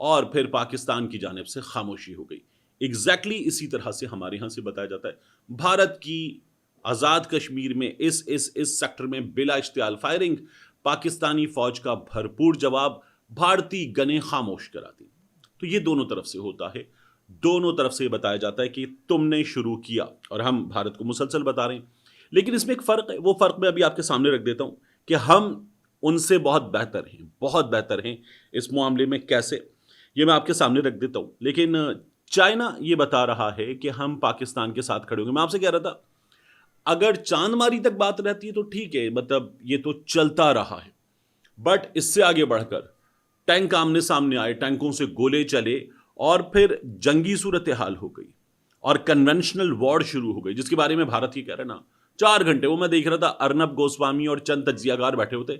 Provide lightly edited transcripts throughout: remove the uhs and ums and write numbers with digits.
اور پھر پاکستان کی جانب سے خاموشی ہو گئی. ایگزیکٹلی اسی طرح سے ہمارے ہاں سے بتایا جاتا ہے. بھارت کی آزاد کشمیر میں اس سیکٹر میں بلا اشتعال فائرنگ، پاکستانی فوج کا بھرپور جواب، بھارتی گنیں خاموش کراتی. تو یہ دونوں طرف سے ہوتا ہے، دونوں طرف سے بتایا جاتا ہے کہ تم نے شروع کیا، اور ہم بھارت کو مسلسل بتا رہے ہیں. لیکن اس میں ایک فرق ہے، وہ فرق میں ابھی آپ کے سامنے رکھ دیتا ہوں کہ ہم ان سے بہت بہتر ہیں، بہت بہتر ہیں اس معاملے میں. کیسے؟ یہ میں آپ کے سامنے رکھ دیتا ہوں. لیکن چائنا یہ بتا رہا ہے کہ ہم پاکستان کے ساتھ کھڑے ہوں گے. میں آپ سے کہہ رہا تھا اگر چاند ماری تک بات رہتی ہے تو ٹھیک ہے، مطلب یہ تو چلتا رہا ہے، بٹ اس سے آگے بڑھ کر ٹینک آمنے سامنے آئے، ٹینکوں سے گولے چلے، اور پھر جنگی صورتحال ہو گئی اور کنونشنل وار شروع ہو گئی، جس کے بارے میں بھارت یہ کہہ رہا ہے نا 4 گھنٹے. وہ میں دیکھ رہا تھا ارنب گوسوامی اور چند تجزیہ کار بیٹھے ہوتے.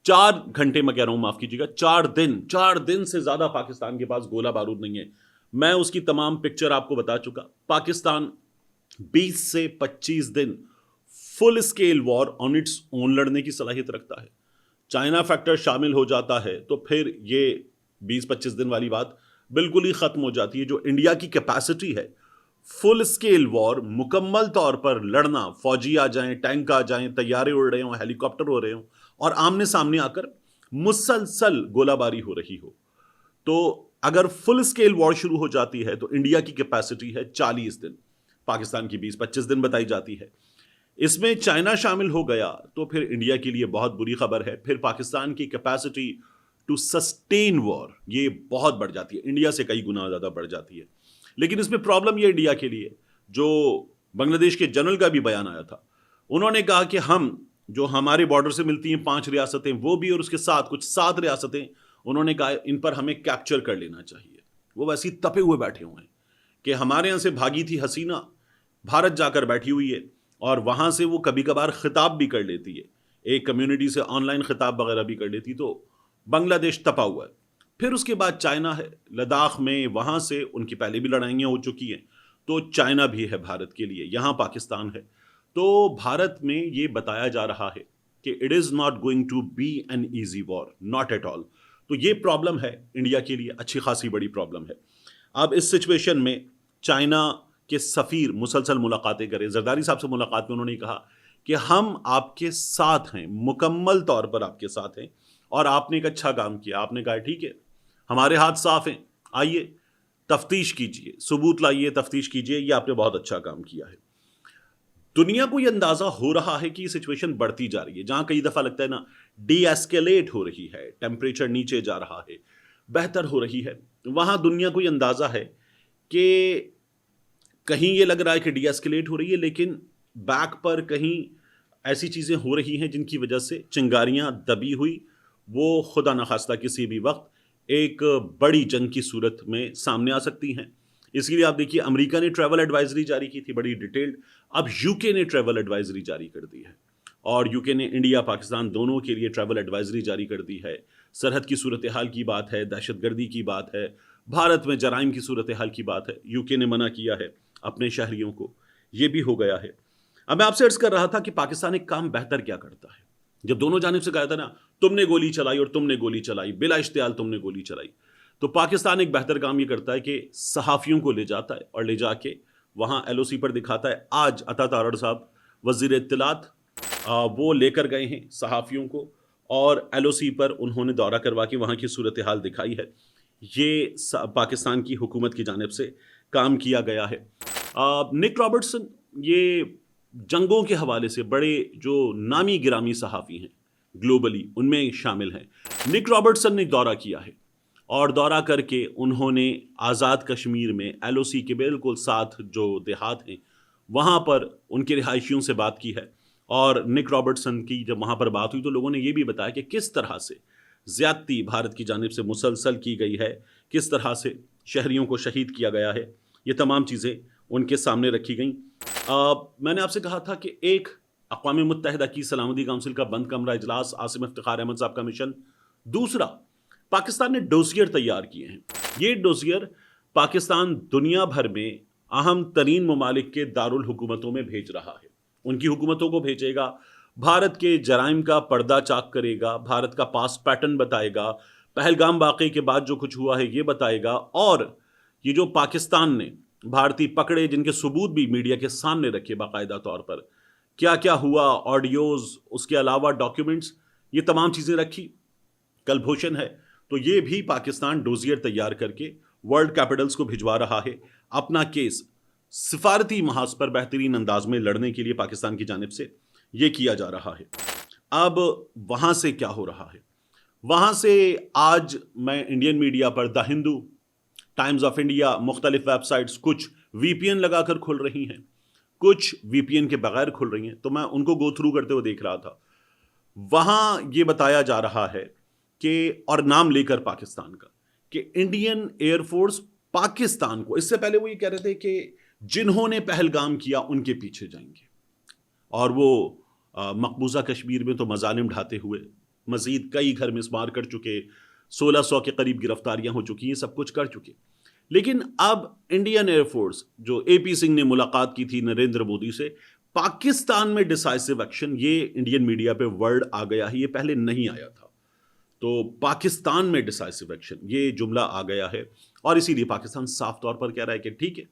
4 گھنٹے میں کہہ رہا ہوں، معاف کیجیے گا، 4 دن سے زیادہ پاکستان کے پاس گولہ بارود نہیں ہے. میں اس کی تمام پکچر آپ کو بتا چکا. پاکستان 20 سے 25 دن فل scale war on its own لڑنے کی صلاحیت رکھتا ہے. چائنا فیکٹر شامل ہو جاتا ہے تو پھر یہ 20-25 دن والی بات بالکل ہی ختم ہو جاتی ہے. جو انڈیا کی کیپیسٹی ہے فل اسکیل وار مکمل طور پر لڑنا، فوجی آ جائیں، ٹینک آ جائیں، طیارے اڑ رہے ہوں، ہیلی کاپٹر ہو رہے ہوں، اور آمنے سامنے آ کر مسلسل گولہ باری ہو رہی ہو، تو اگر فل اسکیل وار شروع ہو جاتی ہے تو انڈیا کی کیپیسٹی ہے 40 دن، پاکستان کی 20-25 دن بتائی جاتی ہے. اس میں چائنا شامل ہو گیا تو پھر انڈیا کے لیے بہت بری خبر ہے. پھر پاکستان کی کیپیسٹی ٹو سسٹین وار یہ بہت بڑھ جاتی ہے، انڈیا سے کئی گنا زیادہ بڑھ جاتی ہے. لیکن اس میں پرابلم یہ انڈیا کے لیے، جو بنگلہ دیش کے جنرل کا بھی بیان آیا تھا، انہوں نے کہا کہ ہم جو ہمارے بارڈر سے ملتی ہیں 5 ریاستیں وہ بھی، اور اس کے ساتھ کچھ 7 ریاستیں، انہوں نے کہا ان پر ہمیں کیپچر کر لینا چاہیے. وہ ویسے تپے ہوئے بیٹھے ہوئے ہیں کہ ہمارے یہاں سے بھاگی تھی حسینہ، بھارت جا کر بیٹھی ہوئی ہے، اور وہاں سے وہ کبھی کبھار خطاب بھی کر لیتی ہے، ایک کمیونٹی سے آن لائن خطاب وغیرہ بھی کر لیتی. تو بنگلہ دیش تپا ہوا ہے. پھر اس کے بعد چائنا ہے لداخ میں، وہاں سے ان کی پہلے بھی لڑائیاں ہو چکی ہیں، تو چائنا بھی ہے بھارت کے لیے. یہاں پاکستان ہے. تو بھارت میں یہ بتایا جا رہا ہے کہ it is not going to be an easy war, not at all. تو یہ پرابلم ہے انڈیا کے لیے، اچھی خاصی بڑی پرابلم ہے. اب اس سچویشن میں چائنا کے سفیر مسلسل ملاقاتیں کریں. زرداری صاحب سے ملاقات میں انہوں نے کہا کہ ہم آپ کے ساتھ ہیں، مکمل طور پر آپ کے ساتھ ہیں، اور آپ نے ایک اچھا کام کیا. آپ نے کہا ٹھیک ہے، ہمارے ہاتھ صاف ہیں، آئیے تفتیش کیجئے، ثبوت لائیے، تفتیش کیجئے، یہ آپ نے بہت اچھا کام کیا ہے. دنیا کو یہ اندازہ ہو رہا ہے کہ یہ سچویشن بڑھتی جا رہی ہے. جہاں کئی دفعہ لگتا ہے نا ڈی ایسکیلیٹ ہو رہی ہے، ٹیمپریچر نیچے جا رہا ہے، بہتر ہو رہی ہے، وہاں دنیا کو یہ اندازہ ہے کہ کہیں یہ لگ رہا ہے کہ ڈی ایسکیلیٹ ہو رہی ہے، لیکن بیک پر کہیں ایسی چیزیں ہو رہی ہیں جن کی وجہ سے چنگاریاں دبی ہوئی وہ خدا نخواستہ کسی بھی وقت ایک بڑی جنگ کی صورت میں سامنے آ سکتی ہیں. اس لیے آپ دیکھیے امریکہ نے ٹریول ایڈوائزری جاری کی تھی بڑی ڈیٹیلڈ، اب یو کے نے ٹریول ایڈوائزری جاری کر دی ہے، اور یو کے نے انڈیا پاکستان دونوں کے لیے ٹریول ایڈوائزری جاری کر دی ہے. سرحد کی صورتحال کی بات ہے، دہشت گردی کی بات ہے، بھارت میں جرائم کی صورتحال کی بات ہے. یو کے نے منع کیا ہے اپنے شہریوں کو، یہ بھی ہو گیا ہے. اب میں آپ سے عرض کر رہا تھا کہ پاکستان ایک کام بہتر کیا کرتا ہے. جب دونوں جانب سے کہا تھا نا تم نے گولی چلائی اور تم نے گولی چلائی، بلا اشتعال تم نے گولی چلائی، تو پاکستان ایک بہتر کام یہ کرتا ہے کہ صحافیوں کو لے جاتا ہے اور لے جا کے وہاں ایل او سی پر دکھاتا ہے. آج عطا تارڑ صاحب وزیر اطلاعات وہ لے کر گئے ہیں صحافیوں کو، اور ایل او سی پر انہوں نے دورہ کروا کے وہاں کی صورتحال دکھائی ہے. یہ پاکستان کی حکومت کی جانب سے کام کیا گیا ہے. نک رابرٹسن یہ جنگوں کے حوالے سے بڑے جو نامی گرامی صحافی ہیں گلوبلی ان میں شامل ہیں. نک رابرٹسن نے دورہ کیا ہے، اور دورہ کر کے انہوں نے آزاد کشمیر میں ایل او سی کے بالکل ساتھ جو دیہات ہیں وہاں پر ان کے رہائشیوں سے بات کی ہے. اور نک رابرٹسن کی جب وہاں پر بات ہوئی تو لوگوں نے یہ بھی بتایا کہ کس طرح سے زیادتی بھارت کی جانب سے مسلسل کی گئی ہے، کس طرح سے شہریوں کو شہید کیا گیا ہے. یہ تمام چیزیں ان کے سامنے رکھی گئیں. میں نے آپ سے کہا تھا کہ ایک اقوام متحدہ کی سلامتی کونسل کا بند کمرہ اجلاس، عاصم افتخار احمد صاحب کا مشن. دوسرا، پاکستان نے ڈوزیر تیار کیے ہیں. یہ ڈوزیر پاکستان دنیا بھر میں اہم ترین ممالک کے دارالحکومتوں میں بھیج رہا ہے، ان کی حکومتوں کو بھیجے گا، بھارت کے جرائم کا پردہ چاک کرے گا، بھارت کا پاس پیٹرن بتائے گا، پہلگام واقعے کے بعد جو کچھ ہوا ہے یہ بتائے گا، اور یہ جو پاکستان نے بھارتی پکڑے جن کے ثبوت بھی میڈیا کے سامنے رکھے باقاعدہ طور پر، کیا کیا ہوا، آڈیوز، اس کے علاوہ ڈاکیومنٹس، یہ تمام چیزیں رکھی، کلبھوشن ہے، تو یہ بھی پاکستان ڈوزیئر تیار کر کے ورلڈ کیپٹلز کو بھجوا رہا ہے اپنا کیس سفارتی محاذ پر بہترین انداز میں لڑنے کے لیے پاکستان کی جانب سے یہ کیا جا رہا ہے۔ اب وہاں سے کیا ہو رہا ہے؟ وہاں سے آج میں Indian media per the Hindu, Times of India, مختلف ویب سائٹس کچھ وی پی این لگا کر کھل رہی ہیں، کچھ وی پی این کے بغیر کھل رہی ہیں، تو میں ان کو گو تھرو کرتے ہوئے دیکھ رہا تھا۔ وہاں یہ بتایا جا رہا ہے کہ، اور نام لے کر پاکستان کا، کہ انڈین ایئر فورس پاکستان کو، اس سے پہلے وہ یہ کہہ رہے تھے کہ جنہوں نے پہلگام کیا ان کے پیچھے جائیں گے، اور وہ مقبوضہ کشمیر میں تو مظالم ڈھاتے ہوئے مزید کئی گھر مسمار کر چکے، 1600 کے قریب گرفتاریاں ہو چکی ہیں، سب کچھ کر چکے۔ لیکن اب انڈین ایئر فورس، جو اے پی سنگھ نے ملاقات کی تھی نریندر مودی سے، پاکستان میں ڈیسائسو ایکشن، یہ انڈین میڈیا پہ ورڈ آ گیا ہے، یہ پہلے نہیں آیا تھا۔ تو پاکستان میں ڈیسائسو ایکشن، یہ جملہ آ گیا ہے، اور اسی لیے پاکستان صاف طور پر کہہ رہا ہے کہ ٹھیک ہے،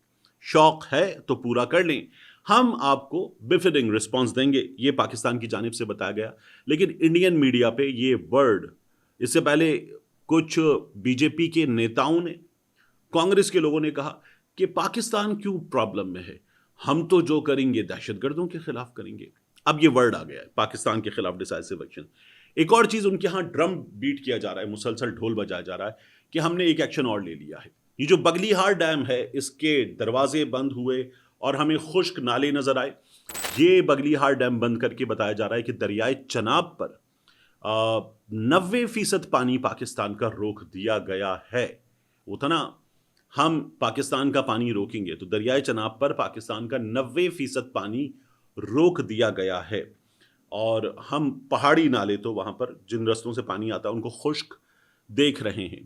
شوق ہے تو پورا کر لیں، ہم آپ کو بفٹنگ رسپانس دیں گے، یہ پاکستان کی جانب سے بتایا گیا۔ لیکن انڈین میڈیا پہ یہ ورڈ، اس سے پہلے کچھ بی جے پی کے نیتاؤں نے، کانگریس کے لوگوں نے کہا کہ پاکستان کیوں پرابلم میں ہے، ہم تو جو کریں گے دہشت گردوں کے خلاف کریں گے۔ اب یہ ورڈ آ گیا ہے، پاکستان کے خلاف ڈیسائسو ایکشن۔ ایک اور چیز ان کے ہاں ڈرم بیٹ کیا جا رہا ہے، مسلسل ڈھول بجایا جا رہا ہے کہ ہم نے ایک ایکشن اور لے لیا ہے۔ یہ جو بگلی ہار ڈیم ہے، اس کے دروازے بند ہوئے اور ہمیں خشک نالے نظر آئے۔ یہ بگلی ہار ڈیم بند کر کے بتایا جا رہا ہے کہ دریائے چناب پر 90% پانی پاکستان کا روک دیا گیا ہے۔ وہ تھا نا، ہم پاکستان کا پانی روکیں گے، تو دریائے چناب پر پاکستان کا 90% پانی روک دیا گیا ہے، اور ہم پہاڑی نالے تو وہاں پر جن رستوں سے پانی آتا ہے ان کو خشک دیکھ رہے ہیں۔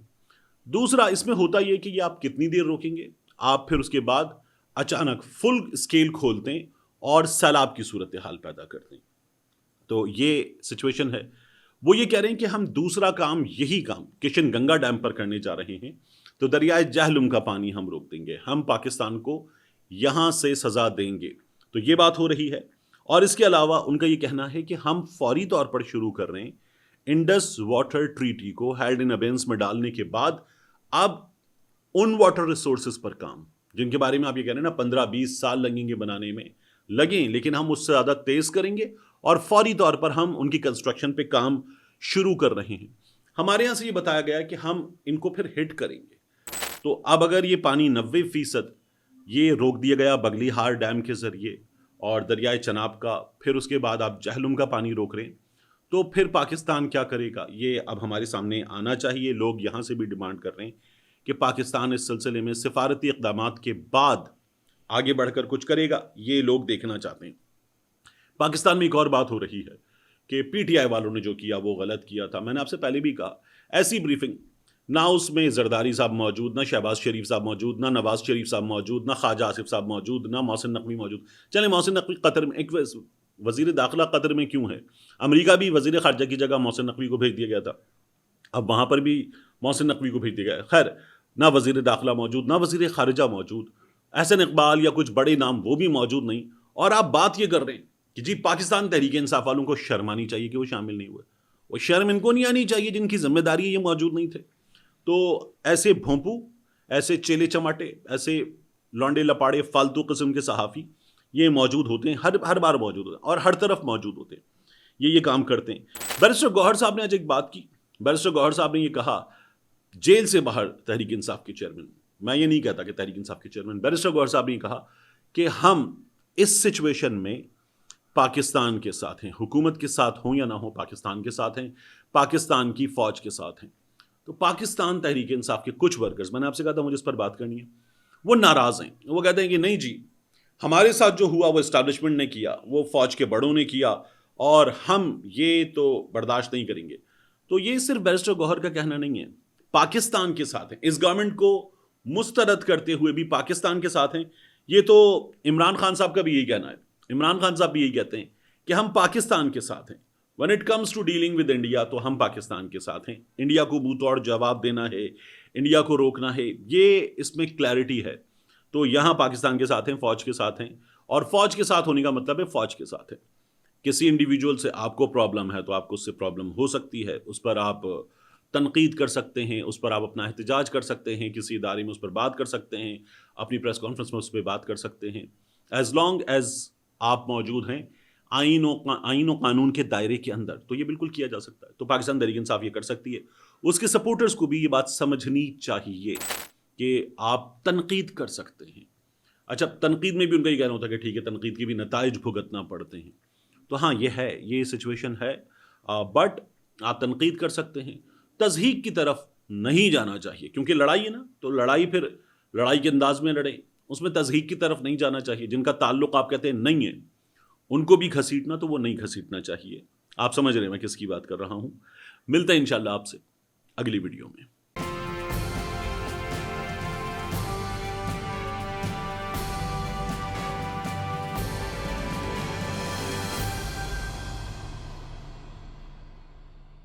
دوسرا اس میں ہوتا یہ کہ یہ آپ کتنی دیر روکیں گے، آپ پھر اس کے بعد اچانک فل اسکیل کھولتے ہیں اور سیلاب کی صورتحال پیدا کرتے ہیں۔ تو یہ سچویشن ہے۔ وہ یہ کہہ رہے ہیں کہ ہم دوسرا کام، یہی کام کشن گنگا ڈیم پر کرنے جا رہے ہیں، تو دریائے جہلم کا پانی ہم روک دیں گے، ہم پاکستان کو یہاں سے سزا دیں گے۔ تو یہ بات ہو رہی ہے، اور اس کے علاوہ ان کا یہ کہنا ہے کہ ہم فوری طور پر شروع کر رہے ہیں انڈس واٹر ٹریٹی کو ہیلڈ ان ابینس میں ڈالنے کے بعد اب ان واٹر ریسورسز پر کام، جن کے بارے میں آپ یہ کہہ رہے ہیں نا 15-20 سال لگیں گے بنانے میں، لگیں، لیکن ہم اس سے زیادہ تیز کریں گے، اور فوری طور پر ہم ان کی کنسٹرکشن پہ کام شروع کر رہے ہیں۔ ہمارے یہاں سے یہ بتایا گیا کہ ہم ان کو پھر ہٹ کریں گے۔ تو اب اگر یہ پانی 90% یہ روک دیا گیا بگلی ہار ڈیم کے ذریعے اور دریائے چناب کا، پھر اس کے بعد آپ جہلم کا پانی روک رہے ہیں، تو پھر پاکستان کیا کرے گا، یہ اب ہمارے سامنے آنا چاہیے۔ لوگ یہاں سے بھی ڈیمانڈ کر رہے ہیں کہ پاکستان اس سلسلے میں سفارتی اقدامات کے بعد آگے بڑھ کر کچھ کرے گا، یہ لوگ دیکھنا چاہتے ہیں۔ پاکستان میں ایک اور بات ہو رہی ہے کہ پی ٹی آئی والوں نے جو کیا وہ غلط کیا تھا۔ میں نے آپ سے پہلے بھی کہا، ایسی بریفنگ نہ اس میں زرداری صاحب موجود، نہ شہباز شریف صاحب موجود، نہ نواز شریف صاحب موجود، نہ خواجہ آصف صاحب موجود، نہ محسن نقوی موجود۔ چلیں محسن نقوی قطر میں، ایک وزیر داخلہ قطر میں کیوں ہے؟ امریکہ بھی وزیر خارجہ کی جگہ محسن نقوی کو بھیج دیا گیا تھا، اب وہاں پر بھی محسن نقوی کو بھیج دیا گیا۔ خیر، نہ وزیر داخلہ موجود، نہ وزیر خارجہ موجود، احسن اقبال یا کچھ بڑے نام وہ بھی موجود نہیں، اور آپ بات یہ کر رہے ہیں کہ جی پاکستان تحریک انصاف والوں کو شرم آنی چاہیے کہ وہ شامل نہیں ہوئے۔ وہ شرم ان کو نہیں آنی چاہیے جن کی ذمہ داری ہے یہ موجود نہیں تھے۔ تو ایسے بھونپو، ایسے چیلے چماٹے، ایسے لونڈے لپاڑے فالتو قسم کے صحافی یہ موجود ہوتے ہیں، ہر بار موجود ہوتے ہیں، اور ہر طرف موجود ہوتے ہیں، یہ کام کرتے ہیں۔ بیرسٹر گوہر صاحب نے آج ایک بات کی، بیرسٹر گوہر صاحب نے یہ کہا، جیل سے باہر تحریک انصاف کے چیئرمین، میں یہ نہیں کہتا کہ تحریک انصاف کے چیئرمین، بیرسٹر گوہر صاحب نے یہ کہا کہ ہم اس سچویشن میں پاکستان کے ساتھ ہیں، حکومت کے ساتھ ہوں یا نہ ہوں، پاکستان کے ساتھ ہیں، پاکستان کی فوج کے ساتھ ہیں۔ تو پاکستان تحریک انصاف کے کچھ ورکرز، میں نے آپ سے کہا تھا مجھے اس پر بات کرنی ہے، وہ ناراض ہیں، وہ کہتے ہیں کہ نہیں جی، ہمارے ساتھ جو ہوا وہ اسٹیبلشمنٹ نے کیا، وہ فوج کے بڑوں نے کیا، اور ہم یہ تو برداشت نہیں کریں گے۔ تو یہ صرف بیرسٹر گوہر کا کہنا نہیں ہے، پاکستان کے ساتھ ہیں، اس گورنمنٹ کو مسترد کرتے ہوئے بھی پاکستان کے ساتھ ہیں۔ یہ تو عمران خان صاحب کا بھی یہی کہنا ہے، عمران خان صاحب بھی یہی کہتے ہیں کہ ہم پاکستان کے ساتھ ہیں۔ When it comes to dealing with India تو ہم پاکستان کے ساتھ ہیں. انڈیا کو منہ توڑ جواب دینا ہے, انڈیا کو روکنا ہے, یہ اس میں کلیئرٹی ہے. تو یہاں پاکستان کے ساتھ ہیں, فوج کے ساتھ ہیں, اور فوج کے ساتھ ہونے کا مطلب ہے فوج کے ساتھ ہے. کسی انڈیویجول سے آپ کو پرابلم ہے تو آپ کو اس سے پرابلم ہو سکتی ہے, اس پر آپ تنقید کر سکتے ہیں, اس پر آپ اپنا احتجاج کر سکتے ہیں, کسی ادارے میں اس پر بات کر سکتے ہیں, اپنی پریس کانفرنس میں اس پہ بات کر سکتے ہیں, ایز لانگ ایز آپ موجود ہیں آئین و قانون کے دائرے کے اندر, تو یہ بالکل کیا جا سکتا ہے. تو پاکستان تحریک انصاف یہ کر سکتی ہے. اس کے سپورٹرز کو بھی یہ بات سمجھنی چاہیے کہ آپ تنقید کر سکتے ہیں. اچھا, تنقید میں بھی ان کا یہ کہنا ہوتا ہے کہ ٹھیک ہے, تنقید کے بھی نتائج بھگتنا پڑتے ہیں. تو ہاں یہ ہے, یہ سچویشن ہے, بٹ آپ تنقید کر سکتے ہیں. تضحیق کی طرف نہیں جانا چاہیے, کیونکہ لڑائی ہے نا, تو لڑائی پھر لڑائی کے انداز میں لڑیں, اس میں تضحیق کی طرف نہیں جانا چاہیے. جن کا تعلق آپ کہتے ہیں نہیں ہے, ان کو بھی گھسیٹنا تو وہ نہیں گھسیٹنا چاہیے. آپ سمجھ رہے ہیں میں کس کی بات کر رہا ہوں. ملتے ہیں انشاءاللہ آپ سے اگلی ویڈیو میں.